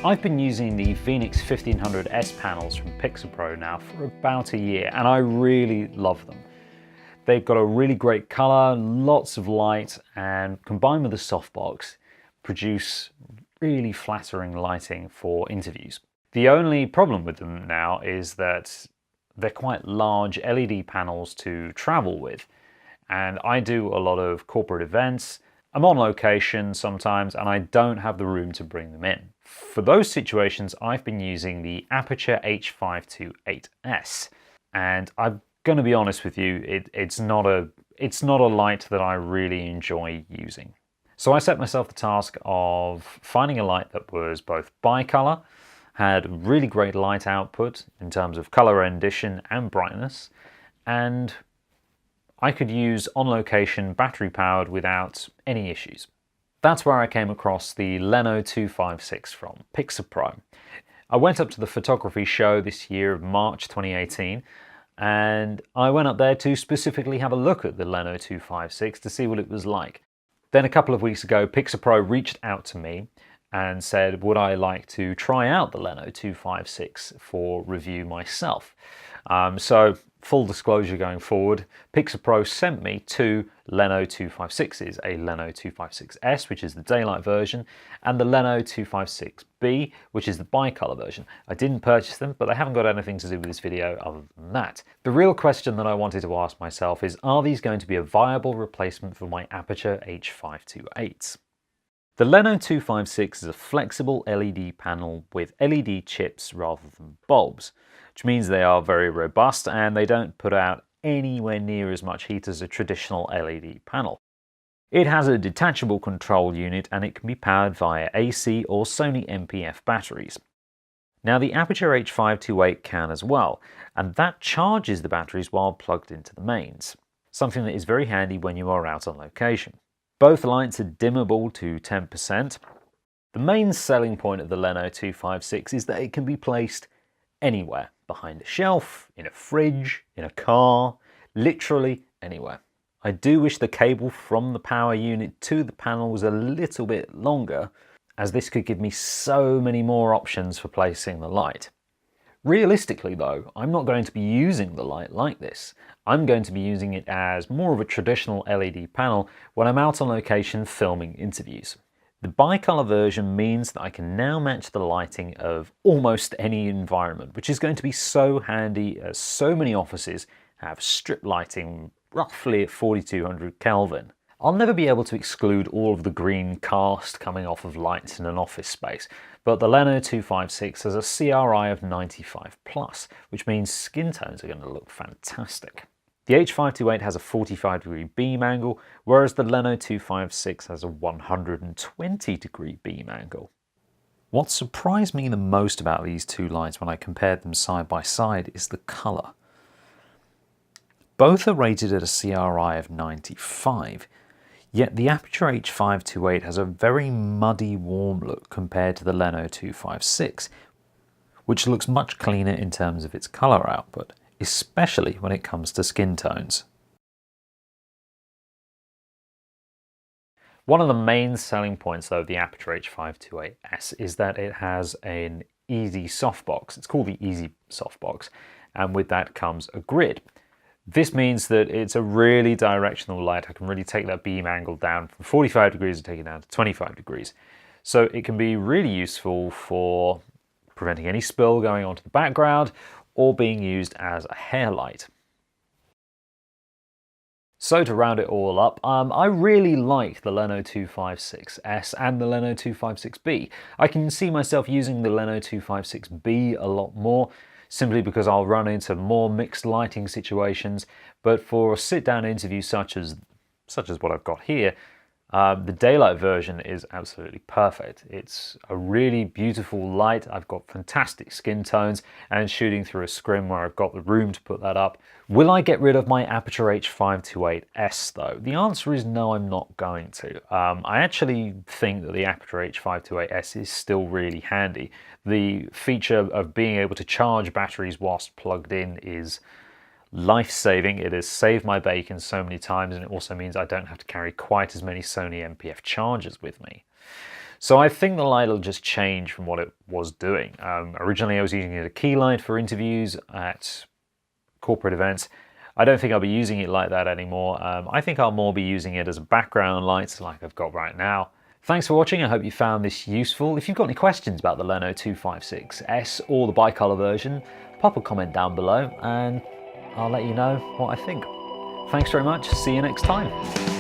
I've been using the Phoenix 1500S panels from Pixapro now for about a year, and I really love them. They've got a really great color, lots of light, and combined with the softbox, produce really flattering lighting for interviews. The only problem with them now is that they're quite large LED panels to travel with, and I do a lot of corporate events. I'm on location sometimes, and I don't have the room to bring them in. For those situations, I've been using the Aputure AL-528S, and I'm going to be honest with you, it's not a light that I really enjoy using. So I set myself the task of finding a light that was both bicolor, had really great light output in terms of color rendition and brightness, and I could use on location battery powered without any issues. That's where I came across the Lenno 256 from Pixapro. I went up to the photography show this year of March 2018, and I went up there to specifically have a look at the Lenno 256 to see what it was like. Then a couple of weeks ago, Pixapro reached out to me and said, would I like to try out the Lenno 256 for review myself? So full disclosure going forward, Pixapro sent me two Lenno 256s, a Lenno 256S, which is the daylight version, and the Lenno 256B, which is the bicolor version. I didn't purchase them, but they haven't got anything to do with this video other than that. The real question that I wanted to ask myself is, are these going to be a viable replacement for my Aputure AL-528s? The Lenno 256 is a flexible LED panel with LED chips rather than bulbs, which means they are very robust and they don't put out anywhere near as much heat as a traditional LED panel. It has a detachable control unit and it can be powered via AC or Sony MPF batteries. Now the Aputure AL-528 can as well, and that charges the batteries while plugged into the mains, something that is very handy when you are out on location. Both lights are dimmable to 10%. The main selling point of the Lenno 256 is that it can be placed anywhere. Behind a shelf, in a fridge, in a car, literally anywhere. I do wish the cable from the power unit to the panel was a little bit longer, as this could give me so many more options for placing the light. Realistically though, I'm not going to be using the light like this. I'm going to be using it as more of a traditional LED panel when I'm out on location filming interviews. The bicolor version means that I can now match the lighting of almost any environment, which is going to be so handy as so many offices have strip lighting roughly at 4200 Kelvin. I'll never be able to exclude all of the green cast coming off of lights in an office space, but the Lenno 256 has a CRI of 95+, which means skin tones are going to look fantastic. The AL-528 has a 45-degree beam angle, whereas the Lenno 256 has a 120-degree beam angle. What surprised me the most about these two lights when I compared them side by side is the colour. Both are rated at a CRI of 95, yet the Aputure AL-528 has a very muddy, warm look compared to the Lenno 256, which looks much cleaner in terms of its colour output, especially when it comes to skin tones. One of the main selling points though of the Aputure AL-528S is that it has an easy softbox. It's called the Easy Softbox, and with that comes a grid. This means that it's a really directional light. I can really take that beam angle down from 45 degrees and take it down to 25 degrees. So it can be really useful for preventing any spill going onto the background or being used as a hair light. So to round it all up, I really like the Lenno 256S and the Lenno 256B. I can see myself using the Lenno 256B a lot more, simply because I'll run into more mixed lighting situations, but for a sit-down interview such as what I've got here, the daylight version is absolutely perfect. It's a really beautiful light. I've got fantastic skin tones and shooting through a scrim where I've got the room to put that up. Will I get rid of my Aputure AL-528S though? The answer is no, I'm not going to. I actually think that the Aputure AL-528S is still really handy. The feature of being able to charge batteries whilst plugged in is life-saving. It has saved my bacon so many times, and it also means I don't have to carry quite as many Sony MPF chargers with me. So I think the light will just change from what it was doing. Originally I was using it as a key light for interviews at corporate events. I don't think I'll be using it like that anymore. I think I'll more be using it as a background light like I've got right now. Thanks for watching. I hope you found this useful. If you've got any questions about the Lenno 256S or the bicolor version, pop a comment down below and I'll let you know what I think. Thanks very much. See you next time.